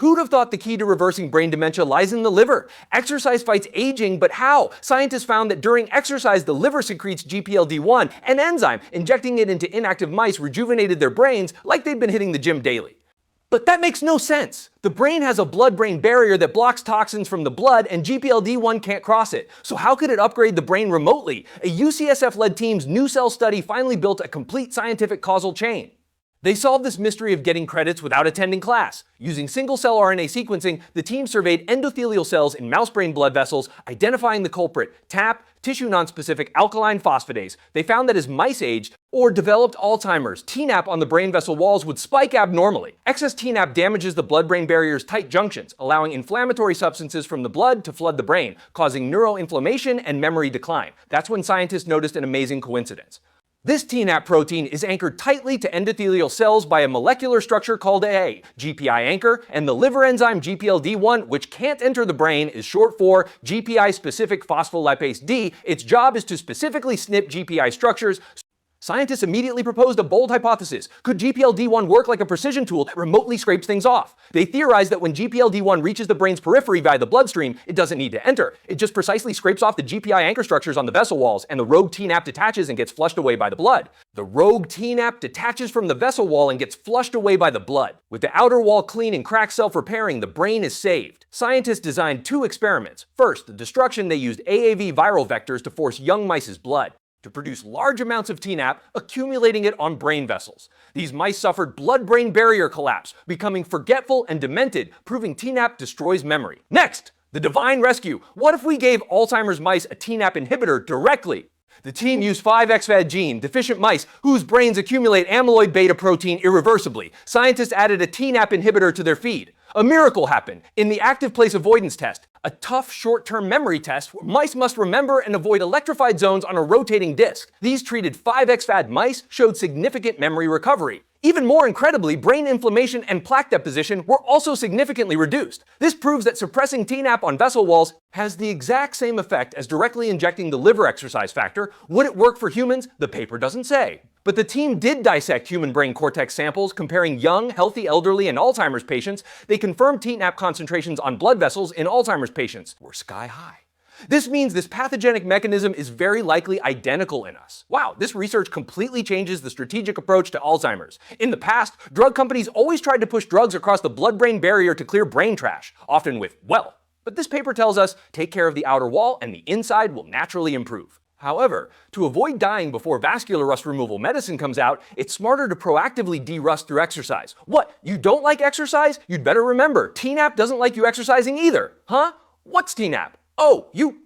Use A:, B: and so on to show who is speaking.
A: Who'd have thought the key to reversing brain dementia lies in the liver? Exercise fights aging, but how? Scientists found that during exercise, the liver secretes GPLD1, an enzyme. Injecting it into inactive mice rejuvenated their brains like they'd been hitting the gym daily. But that makes no sense. The brain has a blood-brain barrier that blocks toxins from the blood, and GPLD1 can't cross it. So how could it upgrade the brain remotely? A UCSF-led team's new cell study finally built a complete scientific causal chain. They solved this mystery of getting credits without attending class. Using single-cell RNA sequencing, the team surveyed endothelial cells in mouse brain blood vessels, identifying the culprit, TNAP, tissue nonspecific alkaline phosphatase. They found that as mice aged or developed Alzheimer's, TNAP on the brain vessel walls would spike abnormally. Excess TNAP damages the blood-brain barrier's tight junctions, allowing inflammatory substances from the blood to flood the brain, causing neuroinflammation and memory decline. That's when scientists noticed an amazing coincidence. This TNAP protein is anchored tightly to endothelial cells by a molecular structure called a GPI anchor, and the liver enzyme GPLD1, which can't enter the brain, is short for GPI-specific phospholipase D. Its job is to specifically snip GPI structures. Scientists immediately proposed a bold hypothesis. Could GPLD1 work like a precision tool that remotely scrapes things off? They theorized that when GPLD1 reaches the brain's periphery via the bloodstream, it doesn't need to enter. It just precisely scrapes off the GPI anchor structures on the vessel walls, and the rogue TNAP detaches and gets flushed away by the blood. The rogue TNAP detaches from the vessel wall and gets flushed away by the blood. With the outer wall clean and cracks self-repairing, the brain is saved. Scientists designed two experiments. First, the destruction, they used AAV viral vectors to force young mice's blood to produce large amounts of TNAP, accumulating it on brain vessels. These mice suffered blood-brain barrier collapse, becoming forgetful and demented, proving TNAP destroys memory. Next, the divine rescue. What if we gave Alzheimer's mice a TNAP inhibitor directly? The team used 5xFAD gene deficient mice whose brains accumulate amyloid beta protein irreversibly. Scientists added a TNAP inhibitor to their feed. A miracle happened. In the active place avoidance test, a tough short-term memory test where mice must remember and avoid electrified zones on a rotating disc. These treated 5xFAD mice showed significant memory recovery. Even more incredibly, brain inflammation and plaque deposition were also significantly reduced. This proves that suppressing TNAP on vessel walls has the exact same effect as directly injecting the liver exercise factor. Would it work for humans? The paper doesn't say. But the team did dissect human brain cortex samples, comparing young, healthy elderly, and Alzheimer's patients. They confirmed TNAP concentrations on blood vessels in Alzheimer's patients were sky high. This means this pathogenic mechanism is very likely identical in us. Wow, this research completely changes the strategic approach to Alzheimer's. In the past, drug companies always tried to push drugs across the blood-brain barrier to clear brain trash, often with, well. But this paper tells us, take care of the outer wall and the inside will naturally improve. However, to avoid dying before vascular rust removal medicine comes out, it's smarter to proactively de-rust through exercise. What, you don't like exercise? You'd better remember, TNAP doesn't like you exercising either. Huh? What's TNAP? Oh, you